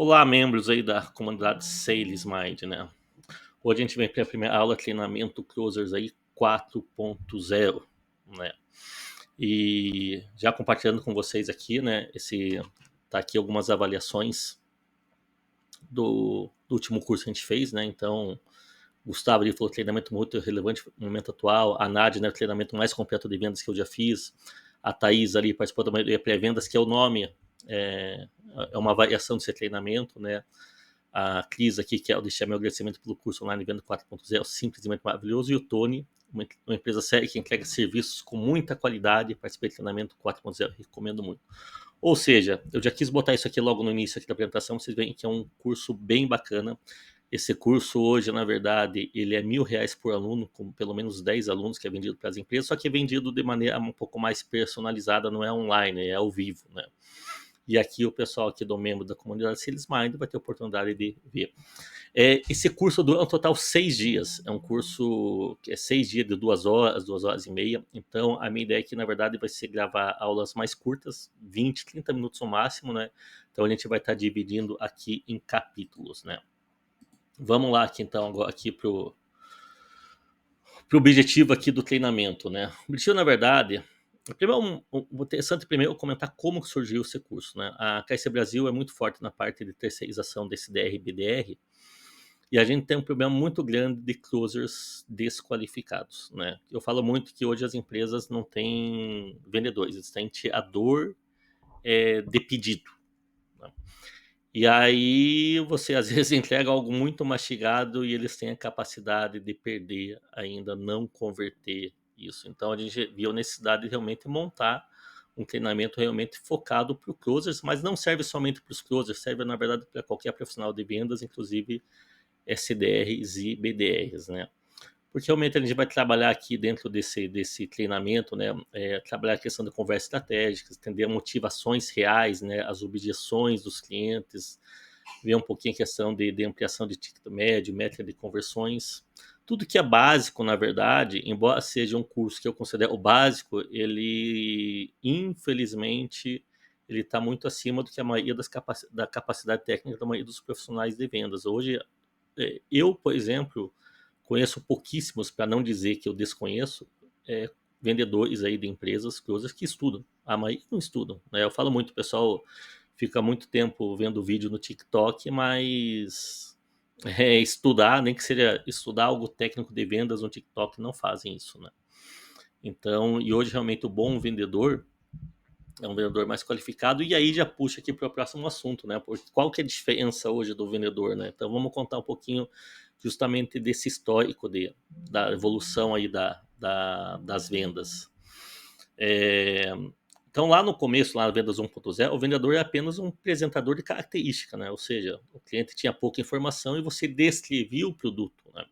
Olá, membros aí da comunidade Sales Mind, né? Hoje a gente vem para a primeira aula treinamento Closers aí 4.0, né? E já compartilhando com vocês aqui, né? Tá aqui algumas avaliações do último curso que a gente fez, né? Então, Gustavo ele falou treinamento muito relevante no momento atual. A Nádia, né? O treinamento mais completo de vendas que eu já fiz. A Thaís ali participou da maioria pré-vendas, que é o nome, é, é uma variação desse treinamento, né? A Cris aqui, que é o deixar meu agradecimento pelo curso online Venda 4.0, simplesmente maravilhoso. E o Tony, uma empresa séria que entrega serviços com muita qualidade, participei do treinamento 4.0, recomendo muito. Ou seja, eu já quis botar isso aqui logo no início aqui da apresentação, vocês veem que é um curso bem bacana. Esse curso hoje, na verdade, ele é R$ 1.000 por aluno, com pelo menos 10 alunos, que é vendido para as empresas, só que é vendido de maneira um pouco mais personalizada, não é online, é ao vivo, né? E aqui o pessoal aqui do membro da comunidade Sales Mind vai ter a oportunidade de ver. Esse curso dura um total 6 dias. É um curso que é 6 dias de 2 horas, 2 horas e meia. Então, a minha ideia aqui, na verdade, vai ser gravar aulas mais curtas, 20, 30 minutos no máximo, né? Então, a gente vai estar dividindo aqui em capítulos, né? Vamos lá aqui, então, agora aqui pro objetivo aqui do treinamento, né? O objetivo, na verdade, primeiro, interessante primeiro comentar como surgiu esse curso, né? A KC Brasil é muito forte na parte de terceirização desse DR e BDR, e a gente tem um problema muito grande de closers desqualificados, né? Eu falo muito que hoje as empresas não têm vendedores, eles têm tirador de pedido, né? E aí você às vezes entrega algo muito mastigado e eles têm a capacidade de perder ainda, não converter isso. Então a gente viu a necessidade de realmente montar um treinamento realmente focado para os closers, mas não serve somente para os closers, serve na verdade para qualquer profissional de vendas, inclusive SDRs e BDRs, né? Porque realmente a gente vai trabalhar aqui dentro desse treinamento, né? Trabalhar a questão da conversa estratégica, entender motivações reais, né? As objeções dos clientes, ver um pouquinho a questão de ampliação de ticket médio, métrica de conversões. Tudo que é básico, na verdade, embora seja um curso que eu considero o básico, ele, infelizmente, ele está muito acima do que a maioria da capacidade técnica da maioria dos profissionais de vendas. Hoje, eu, por exemplo, conheço pouquíssimos, para não dizer que eu desconheço, vendedores aí de empresas, coisas que estudam. A maioria não estudam, né? Eu falo muito, o pessoal fica muito tempo vendo vídeo no TikTok, mas estudar, nem que seja estudar algo técnico de vendas no TikTok, não fazem isso, né? Então, e hoje realmente o bom vendedor é um vendedor mais qualificado, e aí já puxa aqui para o próximo assunto, né? Porque qual que é a diferença hoje do vendedor, né? Então vamos contar um pouquinho justamente desse histórico da evolução aí das vendas. É, então lá no começo, lá na Vendas 1.0, o vendedor é apenas um apresentador de característica, né? Ou seja, o cliente tinha pouca informação e você descrevia o produto, né?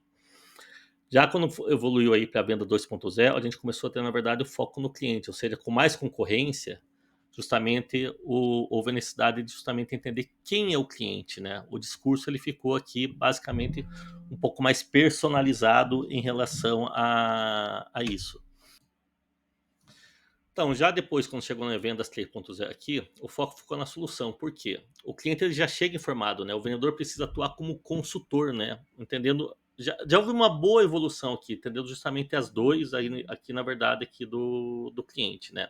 Já quando evoluiu aí para a venda 2.0, a gente começou a ter, na verdade, o foco no cliente, ou seja, com mais concorrência, justamente houve a necessidade de justamente entender quem é o cliente, né? O discurso ele ficou aqui basicamente um pouco mais personalizado em relação a isso. Então, já depois, quando chegou na vendas 3.0 aqui, o foco ficou na solução. Por quê? O cliente ele já chega informado, né? O vendedor precisa atuar como consultor, né? Entendendo. Já houve uma boa evolução aqui, entendendo justamente as dores aí, aqui, na verdade, aqui do cliente, né?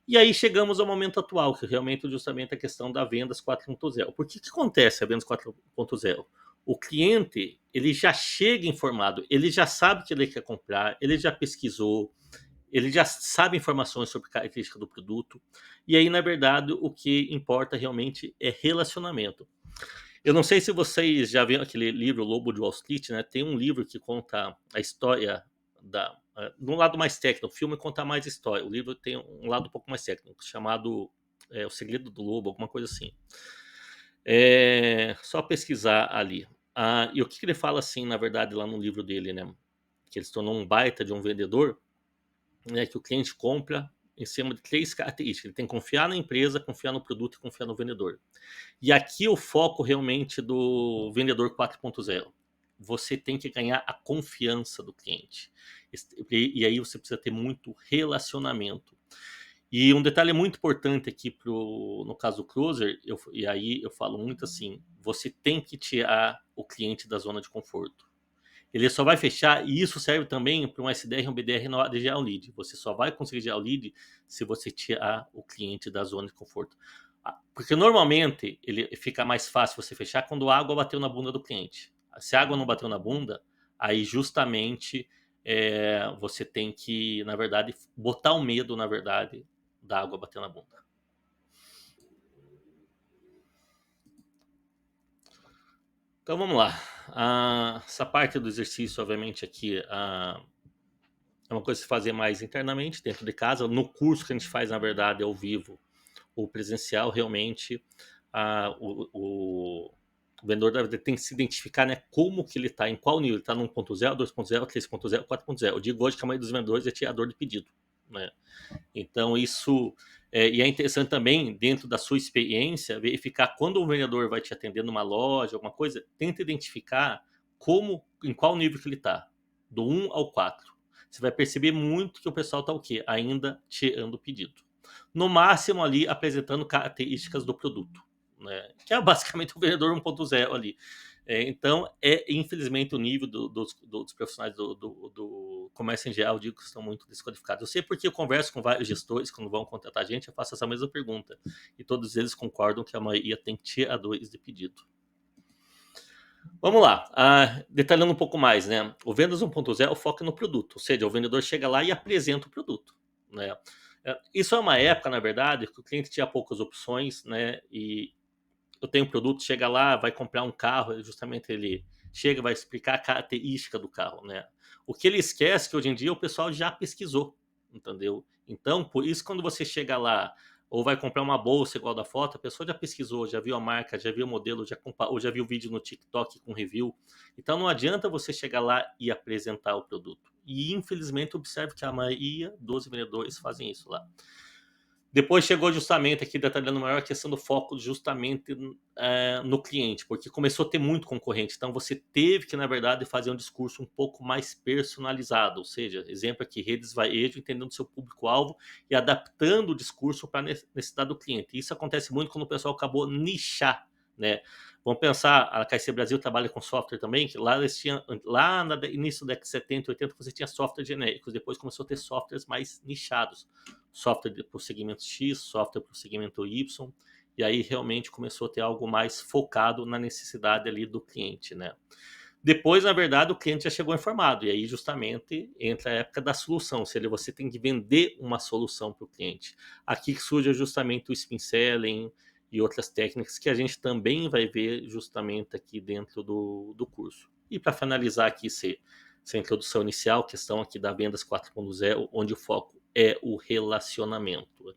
E aí chegamos ao momento atual, que realmente justamente a questão da vendas 4.0. Por que acontece a vendas 4.0? O cliente, ele já chega informado, ele já sabe o que ele quer comprar, ele já pesquisou, ele já sabe informações sobre característica do produto, e aí, na verdade, o que importa realmente é relacionamento. Eu não sei se vocês já viram aquele livro Lobo de Wall Street, né? Tem um livro que conta a história num lado mais técnico. O filme conta mais história. O livro tem um lado um pouco mais técnico, chamado O Segredo do Lobo, alguma coisa assim. É só pesquisar ali. E o que ele fala assim, na verdade, lá no livro dele, né? Que ele se tornou um baita de um vendedor, né, que o cliente compra em cima de 3 características. Ele tem que confiar na empresa, confiar no produto e confiar no vendedor. E aqui o foco realmente do vendedor 4.0. Você tem que ganhar a confiança do cliente. E aí você precisa ter muito relacionamento. E um detalhe muito importante aqui no caso do closer, e aí eu falo muito assim, você tem que tirar o cliente da zona de conforto. Ele só vai fechar, e isso serve também para um SDR e um BDR na hora de gerar o lead. Você só vai conseguir gerar o lead se você tirar o cliente da zona de conforto. Porque normalmente ele fica mais fácil você fechar quando a água bateu na bunda do cliente. Se a água não bateu na bunda, aí justamente você tem que, na verdade, botar o medo, na verdade, da água bater na bunda. Então vamos lá. Essa parte do exercício, obviamente, aqui é uma coisa que se fazer mais internamente, dentro de casa. No curso que a gente faz, na verdade, ao vivo ou presencial, realmente o vendedor tem que se identificar, né, como que ele está, em qual nível. Ele está no 1.0, 2.0, 3.0, 4.0. Eu digo hoje que a maioria dos vendedores é tirador de pedido, né? Então isso e é interessante também, dentro da sua experiência, verificar quando o vendedor vai te atender numa loja, alguma coisa, tenta identificar em qual nível que ele está, do 1 ao 4. Você vai perceber muito que o pessoal está o quê? Ainda tirando o pedido. No máximo ali apresentando características do produto, né? Que é basicamente o vendedor 1.0 ali. Então, infelizmente o nível dos profissionais do comércio em geral, eu digo que estão muito desqualificados. Eu sei porque eu converso com vários gestores quando vão contratar a gente, eu faço essa mesma pergunta. E todos eles concordam que a maioria tem tiradores de pedido. Vamos lá, detalhando um pouco mais, né? O Vendas 1.0 foca no produto, ou seja, o vendedor chega lá e apresenta o produto, né? Isso é uma época, na verdade, que o cliente tinha poucas opções, né? E eu tenho um produto, chega lá, vai comprar um carro, justamente ele chega, vai explicar a característica do carro, né? O que ele esquece que hoje em dia o pessoal já pesquisou, entendeu? Então, por isso, quando você chega lá ou vai comprar uma bolsa igual da foto, a pessoa já pesquisou, já viu a marca, já viu o modelo, ou já viu o vídeo no TikTok com review. Então, não adianta você chegar lá e apresentar o produto. E, infelizmente, observe que a maioria dos vendedores fazem isso lá. Depois chegou justamente aqui detalhando maior a questão do foco justamente no cliente, porque começou a ter muito concorrente. Então você teve que, na verdade, fazer um discurso um pouco mais personalizado. Ou seja, exemplo aqui, redes varejo, entendendo o seu público-alvo e adaptando o discurso para a necessidade do cliente. Isso acontece muito quando o pessoal acabou nichar, né? Vamos pensar, a KC Brasil trabalha com software também, que lá eles tinham, lá no início da década de 70, 80, você tinha softwares genéricos, depois começou a ter softwares mais nichados. Software para o segmento X, software para o segmento Y, e aí realmente começou a ter algo mais focado na necessidade ali do cliente, né? Depois, na verdade, o cliente já chegou informado, e aí justamente entra a época da solução, ou seja, você tem que vender uma solução para o cliente. Aqui que surge justamente o spin selling e outras técnicas que a gente também vai ver justamente aqui dentro do curso. E para finalizar aqui, essa introdução inicial, questão aqui da Vendas 4.0, onde o foco é o relacionamento.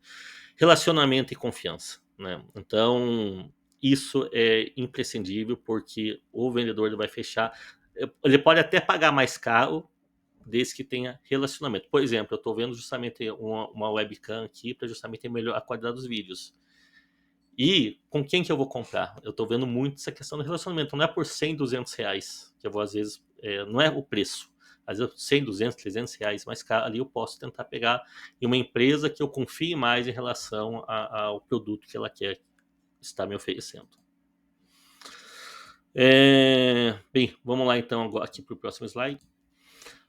Relacionamento e confiança, né? Então, isso é imprescindível porque o vendedor ele vai fechar. Ele pode até pagar mais caro desde que tenha relacionamento. Por exemplo, eu estou vendo justamente uma webcam aqui para justamente melhorar a qualidade dos vídeos. E com quem que eu vou comprar? Eu estou vendo muito essa questão do relacionamento. Não é por 100, 200 reais que eu vou, às vezes, não é o preço. Às vezes, 100, 200, 300 reais mais caro, ali eu posso tentar pegar em uma empresa que eu confie mais em relação ao produto que ela quer estar me oferecendo. Bem, vamos lá então agora aqui para o próximo slide.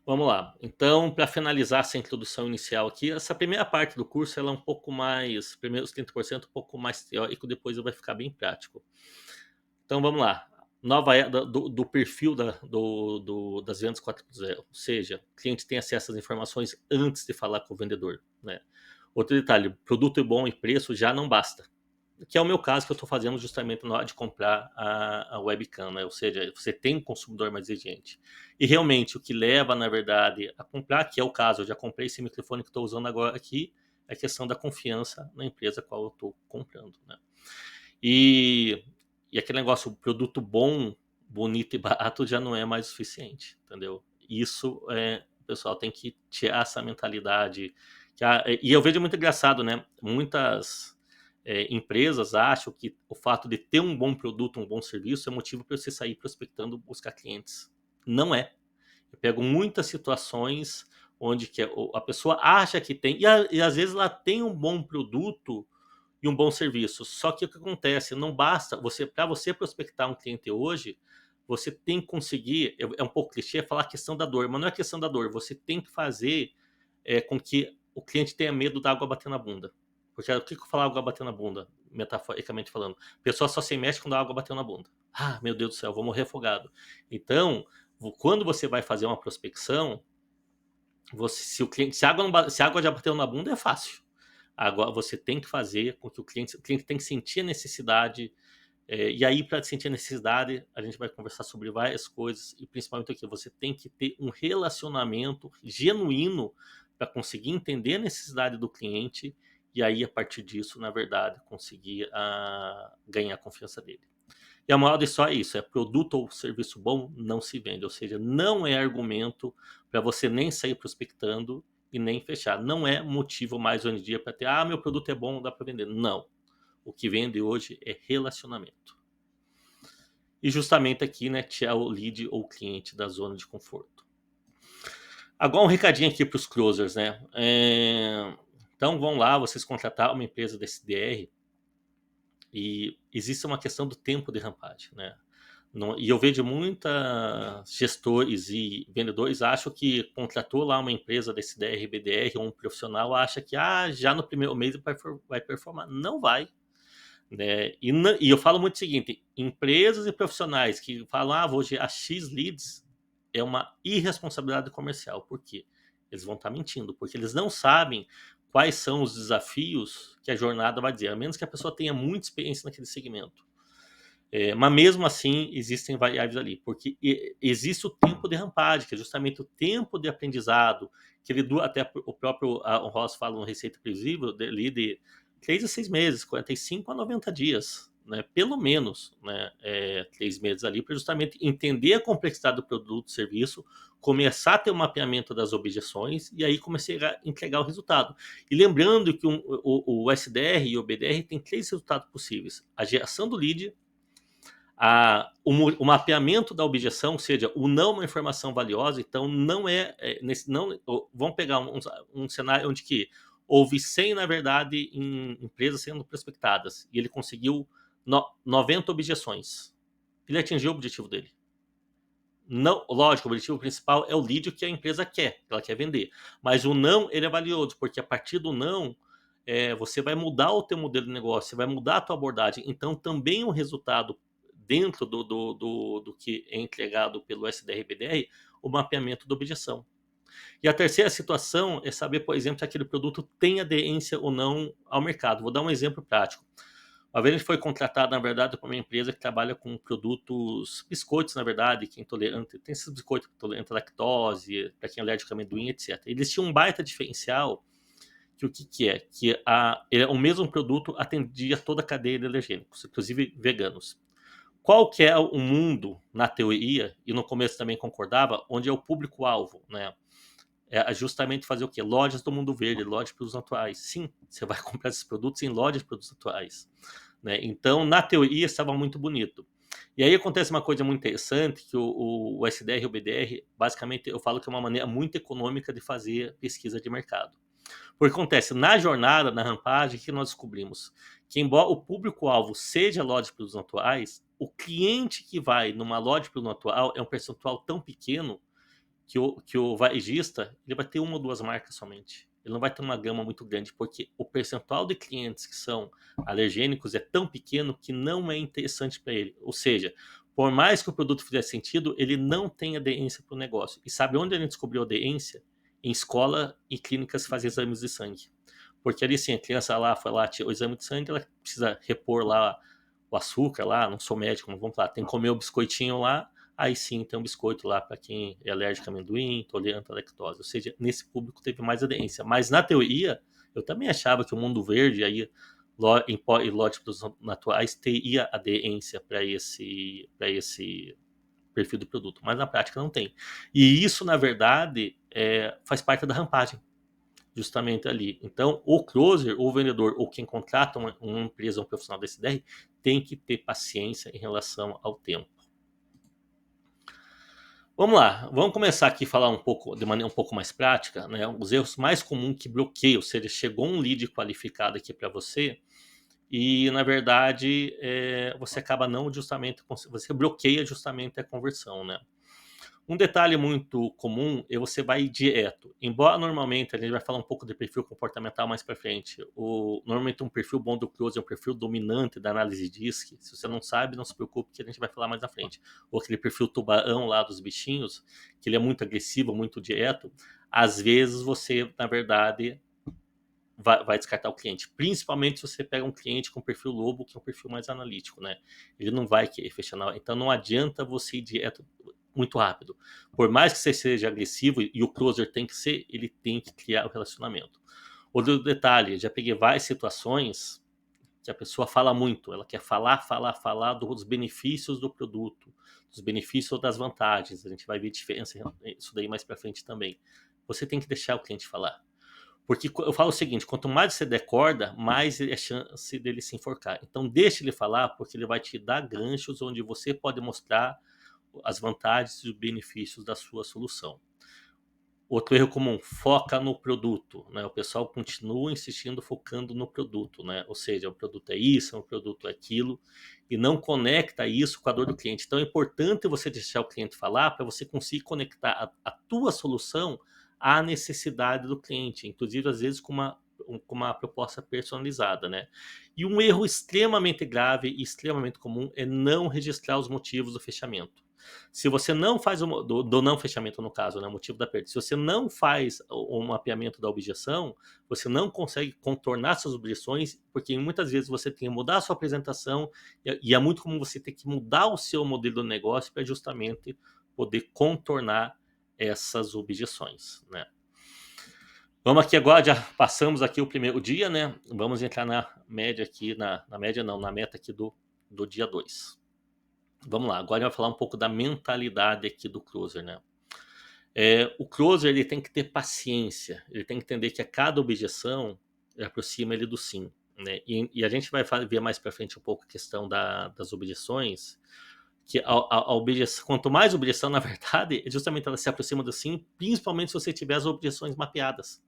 Vamos lá. Então, para finalizar essa introdução inicial aqui, essa primeira parte do curso ela é um pouco mais, primeiros 30% um pouco mais teórico, depois vai ficar bem prático. Então, vamos lá. Nova era do perfil das vendas 4.0, ou seja, o cliente tem acesso às informações antes de falar com o vendedor, né? Outro detalhe, produto é bom e preço já não basta. Que é o meu caso que eu estou fazendo justamente na hora de comprar a webcam, né? Ou seja, você tem um consumidor mais exigente. E realmente o que leva, na verdade, a comprar, que é o caso, eu já comprei esse microfone que estou usando agora aqui, é a questão da confiança na empresa qual eu estou comprando, né? E, e aquele negócio, produto bom, bonito e barato já não é mais o suficiente, entendeu? Isso o pessoal tem que tirar essa mentalidade. E eu vejo muito engraçado, né? Muitas empresas acham que o fato de ter um bom produto, um bom serviço é motivo para você sair prospectando, buscar clientes. Não é. Eu pego muitas situações onde que a pessoa acha que tem, e às vezes ela tem um bom produto e um bom serviço. Só que o que acontece? Não basta você, para você prospectar um cliente hoje, você tem que conseguir. É um pouco clichê falar a questão da dor, mas não é questão da dor. Você tem que fazer com que o cliente tenha medo da água bater na bunda. Porque o que eu falo água bater na bunda, metaforicamente falando? A pessoa só se mexe quando a água bateu na bunda. Ah, meu Deus do céu, vou morrer afogado. Então, quando você vai fazer uma prospecção, se o cliente, se a água já bateu na bunda, é fácil. Agora você tem que fazer com que o cliente tem que sentir a necessidade. E aí, para sentir a necessidade, a gente vai conversar sobre várias coisas, e principalmente aqui, você tem que ter um relacionamento genuíno para conseguir entender a necessidade do cliente, e aí, a partir disso, na verdade, conseguir ganhar a confiança dele. E a moral disso é isso: é produto ou serviço bom não se vende, ou seja, não é argumento para você nem sair prospectando e nem fechar. Não é motivo mais hoje em dia para ter, meu produto é bom, dá para vender. Não. O que vende hoje é relacionamento. E justamente aqui, né, tirar o lead ou cliente da zona de conforto. Agora um recadinho aqui para os closers, né? Então vão lá, vocês contratar uma empresa da SDR, e existe uma questão do tempo de rampagem, né? E eu vejo muita gestores e vendedores acham que contratou lá uma empresa da SDR, BDR ou um profissional, acha que já no primeiro mês vai performar. Não vai. Né? E eu falo muito o seguinte: empresas e profissionais que falam, vou gerar X leads, é uma irresponsabilidade comercial. Por quê? Eles vão estar mentindo, porque eles não sabem quais são os desafios que a jornada vai dizer, a menos que a pessoa tenha muita experiência naquele segmento. Mas mesmo assim, existem variáveis ali, porque existe o tempo de rampagem, que é justamente o tempo de aprendizado, que ele dura, até o próprio o Ross fala no Receita Previsível, de 3 a 6 meses, 45 a 90 dias, né? Pelo menos, né? 3 meses ali, para justamente entender a complexidade do produto, serviço, começar a ter um mapeamento das objeções e aí comecei a entregar o resultado. E lembrando que o SDR e o BDR tem 3 resultados possíveis: a geração do lead, o mapeamento da objeção, ou seja, o não é uma informação valiosa. Então vamos pegar um cenário onde que houve 100, na verdade, em empresas sendo prospectadas, e ele conseguiu 90 objeções. Ele atingiu o objetivo dele. Não, lógico, o objetivo principal é o lead que a empresa quer, que ela quer vender. Mas o não, ele é valioso, porque a partir do não, você vai mudar o teu modelo de negócio, você vai mudar a tua abordagem. Então, também o resultado dentro do que é entregado pelo SDR-BDR, o mapeamento da objeção. E a terceira situação é saber, por exemplo, se aquele produto tem aderência ou não ao mercado. Vou dar um exemplo prático. Uma vez a gente foi contratado, na verdade, por uma empresa que trabalha com produtos, biscoitos, na verdade, que é intolerante, tem esses biscoitos intolerantes à lactose, para quem é alérgico a amendoim, etc. Eles tinham um baita diferencial, que o que é? Que o mesmo produto atendia toda a cadeia de alergênicos, inclusive veganos. Qual que é o mundo, na teoria, e no começo também concordava, onde é o público-alvo, né? É justamente fazer o quê? Lojas do mundo verde, lojas de produtos naturais. Sim, você vai comprar esses produtos em lojas de produtos naturais. Né? Então, na teoria, estava muito bonito. E aí acontece uma coisa muito interessante, que o SDR e o BDR, basicamente, eu falo que é uma maneira muito econômica de fazer pesquisa de mercado. Porque acontece, na jornada, na rampagem, que nós descobrimos que, embora o público-alvo seja loja de produtos naturais, o cliente que vai numa loja de produto natural é um percentual tão pequeno que o varejista ele vai ter uma ou duas marcas somente. Ele não vai ter uma gama muito grande, porque o percentual de clientes que são alergênicos é tão pequeno que não é interessante para ele. Ou seja, por mais que o produto fizesse sentido, ele não tem aderência para o negócio. E sabe onde a gente descobriu aderência? Em escola e clínicas que fazem exames de sangue. Porque ali sim, a criança lá foi lá, tirou o exame de sangue, ela precisa repor lá o açúcar lá, não sou médico, não vamos lá, tem que comer o biscoitinho lá. Aí sim tem um biscoito lá para quem é alérgico a amendoim, intolerante à lactose. Ou seja, nesse público teve mais aderência. Mas na teoria, eu também achava que o mundo verde, aí, em lotes naturais, teria aderência para esse perfil do produto. Mas na prática não tem. E isso, na verdade, faz parte da rampagem. Justamente ali. Então, o closer, o vendedor, ou quem contrata uma empresa, um profissional da SDR, tem que ter paciência em relação ao tempo. Vamos lá, vamos começar aqui a falar um pouco de maneira um pouco mais prática, né? Os erros mais comuns que bloqueiam, ou seja, chegou um lead qualificado aqui para você e, na verdade, você acaba não justamente, você bloqueia justamente a conversão, né? Um detalhe muito comum é você vai direto. Embora normalmente a gente vai falar um pouco de perfil comportamental mais para frente. Normalmente um perfil bom do Close é um perfil dominante da análise DISC. Se você não sabe, não se preocupe que a gente vai falar mais na frente. Ou aquele perfil tubarão lá dos bichinhos, que ele é muito agressivo, muito direto. Às vezes você, na verdade, vai descartar o cliente. Principalmente se você pega um cliente com perfil lobo, que é um perfil mais analítico, né? Ele não vai querer fechar na hora. Então não adianta você ir direto muito rápido. Por mais que você seja agressivo, e o closer tem que ser, ele tem que criar o relacionamento. Outro detalhe, já peguei várias situações que a pessoa fala muito, ela quer falar, falar, falar dos benefícios do produto, dos benefícios ou das vantagens. A gente vai ver diferença isso daí mais para frente também. Você tem que deixar o cliente falar. Porque eu falo o seguinte, quanto mais você der corda, mais é chance dele se enforcar. Então deixe ele falar, porque ele vai te dar ganchos onde você pode mostrar as vantagens e os benefícios da sua solução. Outro erro comum, foca no produto, né? O pessoal continua insistindo focando no produto, né? Ou seja, o produto é isso, o produto é aquilo, e não conecta isso com a dor do cliente. Então é importante você deixar o cliente falar para você conseguir conectar a tua solução à necessidade do cliente, inclusive às vezes com uma proposta personalizada, né? E um erro extremamente grave e extremamente comum é não registrar os motivos do fechamento. Se você não faz do não fechamento, no caso, né, o motivo da perda, se você não faz o mapeamento da objeção, você não consegue contornar suas objeções, porque muitas vezes você tem que mudar a sua apresentação e é muito comum você ter que mudar o seu modelo de negócio para justamente poder contornar essas objeções, né? Vamos aqui agora, já passamos aqui o primeiro dia, né? Vamos entrar na média aqui, na média não, na meta aqui do dia 2. Vamos lá, agora eu vou falar um pouco da mentalidade aqui do closer, né? O closer ele tem que ter paciência, ele tem que entender que a cada objeção aproxima ele do sim, né? E a gente vai ver mais para frente um pouco a questão das objeções, que a objeção, quanto mais objeção, na verdade, é justamente ela se aproxima do sim, principalmente se você tiver as objeções mapeadas.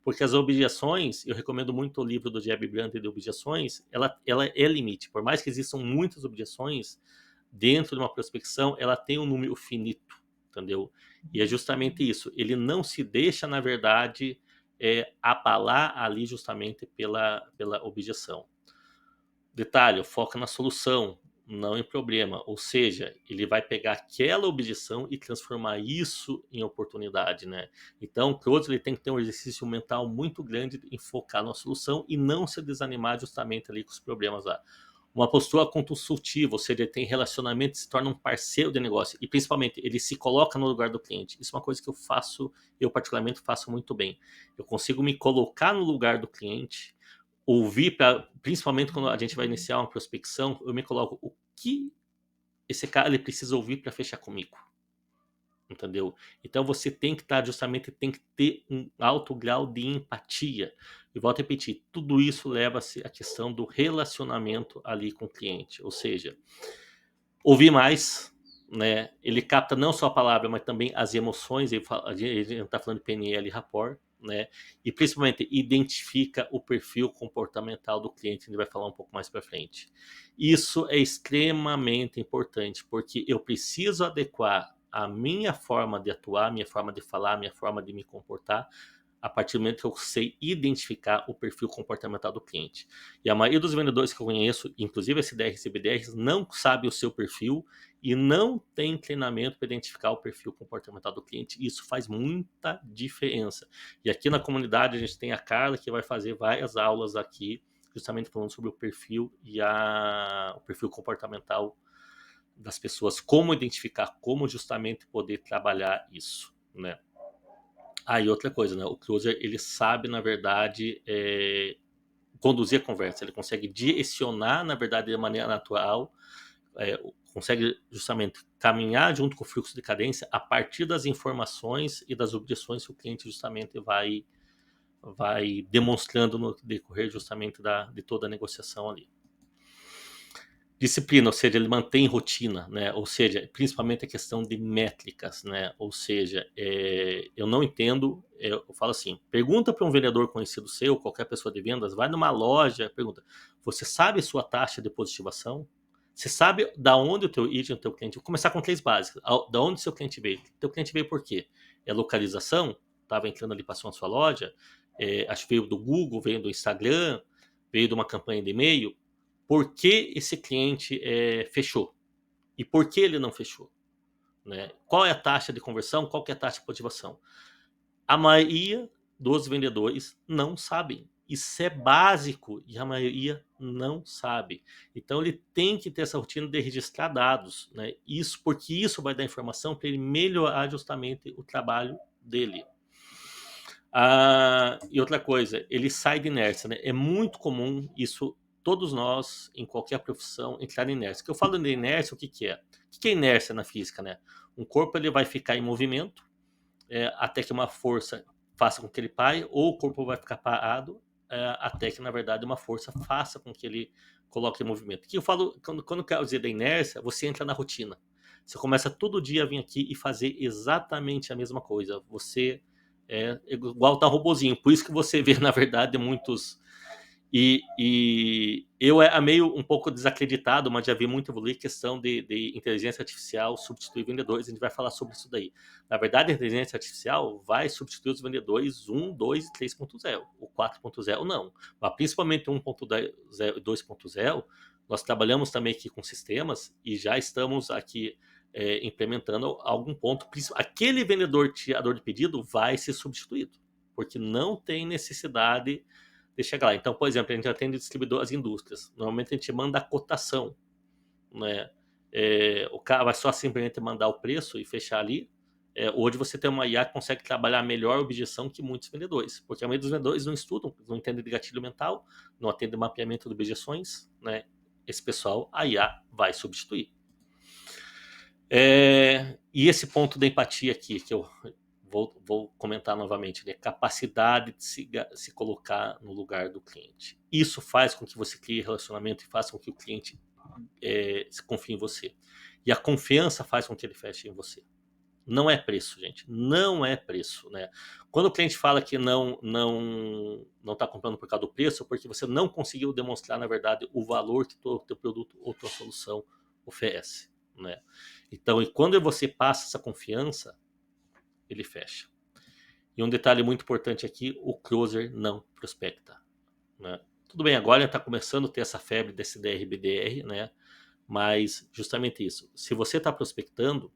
Porque as objeções, eu recomendo muito o livro do Jeb Brandt de objeções, ela é limite. Por mais que existam muitas objeções, dentro de uma prospecção, ela tem um número finito, entendeu? E é justamente isso. Ele não se deixa, na verdade, abalar ali justamente pela objeção. Detalhe, foca na solução, não em problema. Ou seja, ele vai pegar aquela objeção e transformar isso em oportunidade, né? Então, o Close ele tem que ter um exercício mental muito grande em focar na solução e não se desanimar justamente ali com os problemas lá. Uma postura consultiva, ou seja, ele tem relacionamento, se torna um parceiro de negócio e principalmente ele se coloca no lugar do cliente. Isso é uma coisa que eu particularmente faço muito bem. Eu consigo me colocar no lugar do cliente, ouvir, principalmente quando a gente vai iniciar uma prospecção, eu me coloco o que esse cara ele precisa ouvir para fechar comigo, entendeu? Então você tem que estar justamente, tem que ter um alto grau de empatia. E volto a repetir, tudo isso leva-se à questão do relacionamento ali com o cliente, ou seja, ouvir mais, né? Ele capta não só a palavra, mas também as emoções. A gente está falando de PNL e rapport, né? E principalmente identifica o perfil comportamental do cliente. A gente vai falar um pouco mais para frente. Isso é extremamente importante, porque eu preciso adequar a minha forma de atuar, a minha forma de falar, a minha forma de me comportar a partir do momento que eu sei identificar o perfil comportamental do cliente. E a maioria dos vendedores que eu conheço, inclusive SDRs e BDRs, não sabe o seu perfil e não tem treinamento para identificar o perfil comportamental do cliente. Isso faz muita diferença. E aqui na comunidade a gente tem a Carla que vai fazer várias aulas aqui, justamente falando sobre o perfil e o perfil comportamental das pessoas, como identificar, como justamente poder trabalhar isso, né? Ah, e outra coisa, né? O closer, ele sabe, na verdade, conduzir a conversa. Ele consegue direcionar, na verdade, de maneira natural, consegue justamente caminhar junto com o fluxo de cadência a partir das informações e das objeções que o cliente justamente vai demonstrando no decorrer justamente de toda a negociação ali. Disciplina, ou seja, ele mantém rotina, né? Ou seja, principalmente a questão de métricas, né? Ou seja, eu não entendo, eu falo assim, pergunta para um vendedor conhecido seu, qualquer pessoa de vendas, vai numa loja, pergunta, você sabe sua taxa de positivação? Você sabe da onde o teu lead, o teu cliente, vou começar com três básicas, da onde seu cliente veio? Teu cliente veio por quê? É localização? Estava entrando ali, passou na sua loja, acho que veio do Google, veio do Instagram, veio de uma campanha de e-mail, por que esse cliente fechou e por que ele não fechou, né? Qual é a taxa de conversão, qual que é a taxa de motivação? A maioria dos vendedores não sabem. Isso é básico e a maioria não sabe. Então ele tem que ter essa rotina de registrar dados, né? Isso porque isso vai dar informação para ele melhorar justamente o trabalho dele. E outra coisa, ele sai de inércia, né? É muito comum isso, todos nós, em qualquer profissão, entrar em inércia. Que eu falo de inércia, o que que é? O que é inércia na física, né? Um corpo ele vai ficar em movimento até que uma força faça com que ele pare, ou o corpo vai ficar parado até que, na verdade, uma força faça com que ele coloque em movimento. Que eu falo, quando eu quero dizer da inércia, você entra na rotina. Você começa todo dia a vir aqui e fazer exatamente a mesma coisa. Você é igual tá robozinho. Por isso que você vê, na verdade, muitos. E eu meio um pouco desacreditado, mas já vi muito evoluir questão de inteligência artificial substituir vendedores. A gente vai falar sobre isso daí. Na verdade, a inteligência artificial vai substituir os vendedores 1, 2 e 3.0. O 4.0 não. Mas principalmente 1.0 e 2.0, nós trabalhamos também aqui com sistemas e já estamos aqui implementando algum ponto. Aquele vendedor tirador de pedido vai ser substituído, porque não tem necessidade de chegar lá. Então, por exemplo, a gente atende distribuidor as indústrias. Normalmente a gente manda a cotação, né? O cara vai só simplesmente mandar o preço e fechar ali. Hoje você tem uma IA que consegue trabalhar melhor a objeção que muitos vendedores, porque a maioria dos vendedores não estudam, não entendem de gatilho mental, não atendem mapeamento de objeções, né? Esse pessoal a IA vai substituir. E esse ponto da empatia aqui, que eu vou comentar novamente, né? Capacidade de se colocar no lugar do cliente. Isso faz com que você crie relacionamento e faça com que o cliente se confie em você. E a confiança faz com que ele feche em você. Não é preço, gente. Não é preço, né? Quando o cliente fala que não está comprando por causa do preço, é porque você não conseguiu demonstrar, na verdade, o valor que o teu produto ou tua solução oferece, né? Então, e quando você passa essa confiança, ele fecha. E um detalhe muito importante aqui, o closer não prospecta, né? Tudo bem, agora está começando a ter essa febre desse DR/BDR, né? Mas justamente isso. Se você está prospectando,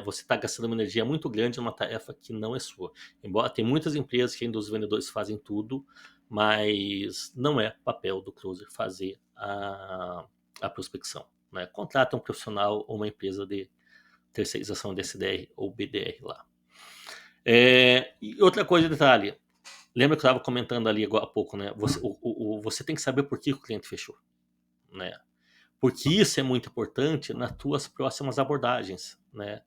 você está gastando uma energia muito grande numa tarefa que não é sua. Embora tem muitas empresas que ainda os vendedores fazem tudo, mas não é papel do closer fazer a prospecção, né? Contrata um profissional ou uma empresa de terceirização de SDR ou BDR lá. E outra coisa, detalhe. Lembra que eu estava comentando ali agora há pouco, né? Você tem que saber por que o cliente fechou, né? Porque isso é muito importante nas tuas próximas abordagens, né?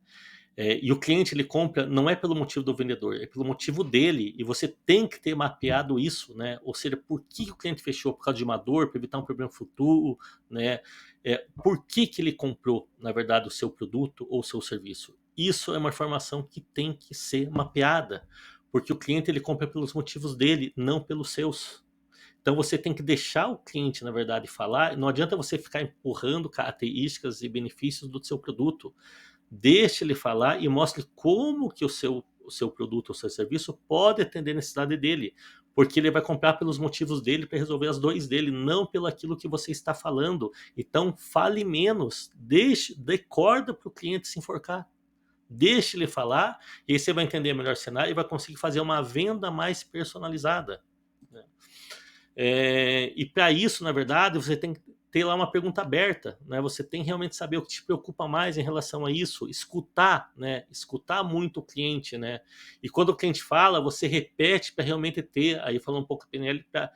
E o cliente ele compra não é pelo motivo do vendedor, é pelo motivo dele. E você tem que ter mapeado isso, né? Ou seja, por que o cliente fechou? Por causa de uma dor, para evitar um problema futuro, né? Por que ele comprou, na verdade, o seu produto ou o seu serviço? Isso é uma informação que tem que ser mapeada, porque o cliente ele compra pelos motivos dele, não pelos seus. Então você tem que deixar o cliente, na verdade, falar. Não adianta você ficar empurrando características e benefícios do seu produto. Deixe ele falar e mostre como que o seu produto ou seu serviço pode atender a necessidade dele, porque ele vai comprar pelos motivos dele para resolver as dores dele, não pelo aquilo que você está falando. Então fale menos, dê corda para o cliente se enforcar. Deixe ele falar e aí você vai entender melhor o cenário e vai conseguir fazer uma venda mais personalizada, né? E para isso, na verdade, você tem que ter lá uma pergunta aberta, né? Você tem realmente saber o que te preocupa mais em relação a isso, escutar, né? Escutar muito o cliente, né? E quando o cliente fala, você repete para realmente ter, aí falando um pouco a PNL, para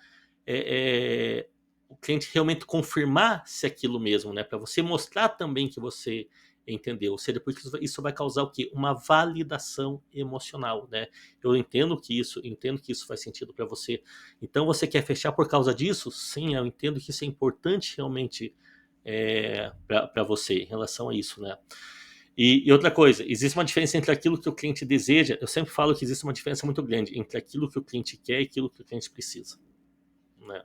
o cliente realmente confirmar se é aquilo mesmo, né? Para você mostrar também que você entendeu. Ou seja, porque isso vai causar o quê? Uma validação emocional, né? Eu entendo que isso faz sentido para você. Então você quer fechar por causa disso? Sim, eu entendo que isso é importante realmente para você em relação a isso, né? E outra coisa, existe uma diferença entre aquilo que o cliente deseja. Eu sempre falo que existe uma diferença muito grande entre aquilo que o cliente quer e aquilo que o cliente precisa, né?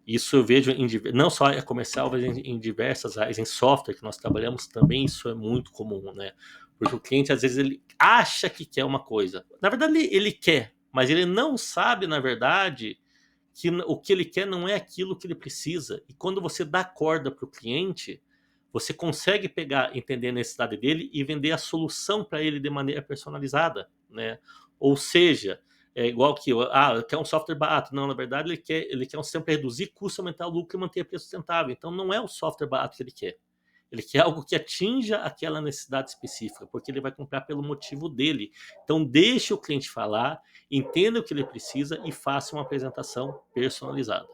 Isso eu vejo não só é comercial, mas em diversas áreas, em software que nós trabalhamos também isso é muito comum, né? Porque o cliente às vezes ele acha que quer uma coisa, na verdade ele quer, mas ele não sabe na verdade que o que ele quer não é aquilo que ele precisa. E quando você dá corda para o cliente, você consegue pegar, entender a necessidade dele e vender a solução para ele de maneira personalizada, né? Ou seja, é igual que quer um software barato. Não, na verdade ele quer um sistema para reduzir custo, aumentar o lucro e manter preço sustentável. Então não é o software barato que ele quer. Ele quer algo que atinja aquela necessidade específica, porque ele vai comprar pelo motivo dele. Então deixe o cliente falar, entenda o que ele precisa e faça uma apresentação personalizada.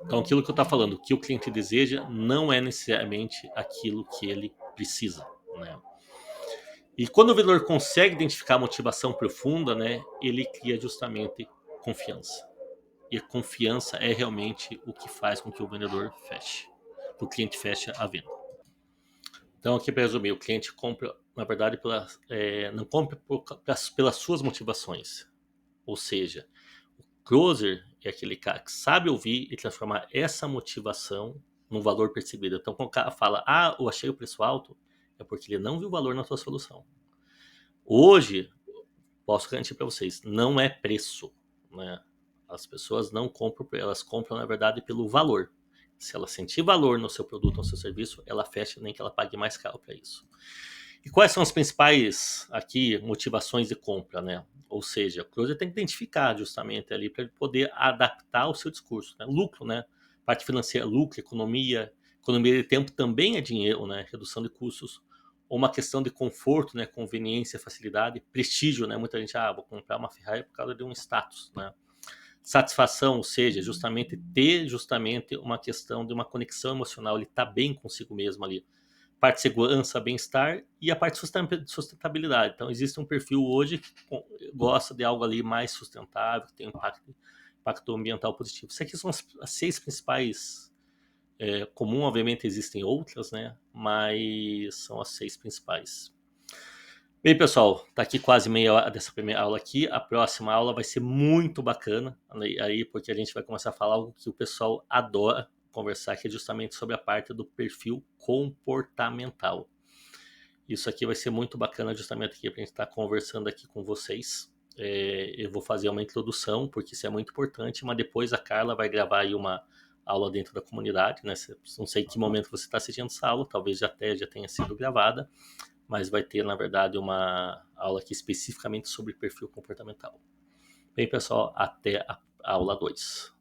Então aquilo que eu estou falando, o que o cliente deseja não é necessariamente aquilo que ele precisa, né? E quando o vendedor consegue identificar a motivação profunda, né, ele cria justamente confiança. E a confiança é realmente o que faz com que o vendedor feche, que o cliente feche a venda. Então, aqui para resumir, o cliente compra, na verdade, não compra pelas suas motivações. Ou seja, o closer é aquele cara que sabe ouvir e transformar essa motivação num valor percebido. Então, quando o cara fala, eu achei o preço alto, é porque ele não viu valor na sua solução. Hoje, posso garantir para vocês, não é preço, né? As pessoas não compram, elas compram, na verdade, pelo valor. Se ela sentir valor no seu produto, no seu serviço, ela fecha, nem que ela pague mais caro para isso. E quais são as principais aqui motivações de compra, né? Ou seja, o closer tem que identificar justamente ali para ele poder adaptar o seu discurso, né? Lucro, né? Parte financeira, lucro, economia de tempo também é dinheiro, né? Redução de custos, ou uma questão de conforto, né? Conveniência, facilidade, prestígio, né? Muita gente, vou comprar uma Ferrari por causa de um status, né? Satisfação, ou seja, justamente ter uma questão de uma conexão emocional, ele tá bem consigo mesmo ali. Parte de segurança, bem-estar e a parte de sustentabilidade. Então, existe um perfil hoje que gosta de algo ali mais sustentável, que tem impacto ambiental positivo. Isso aqui são as 6 principais. Comum, obviamente, existem outras, né? Mas são as 6 principais. Bem, pessoal, tá aqui quase meia hora dessa primeira aula aqui. A próxima aula vai ser muito bacana, aí porque a gente vai começar a falar algo que o pessoal adora conversar, que é justamente sobre a parte do perfil comportamental. Isso aqui vai ser muito bacana justamente aqui para a gente estar conversando aqui com vocês. Eu vou fazer uma introdução, porque isso é muito importante, mas depois a Carla vai gravar aí uma aula dentro da comunidade, né? Não sei que momento você está assistindo essa aula, talvez já tenha sido gravada, mas vai ter, na verdade, uma aula aqui especificamente sobre perfil comportamental. Bem, pessoal, até a aula 2.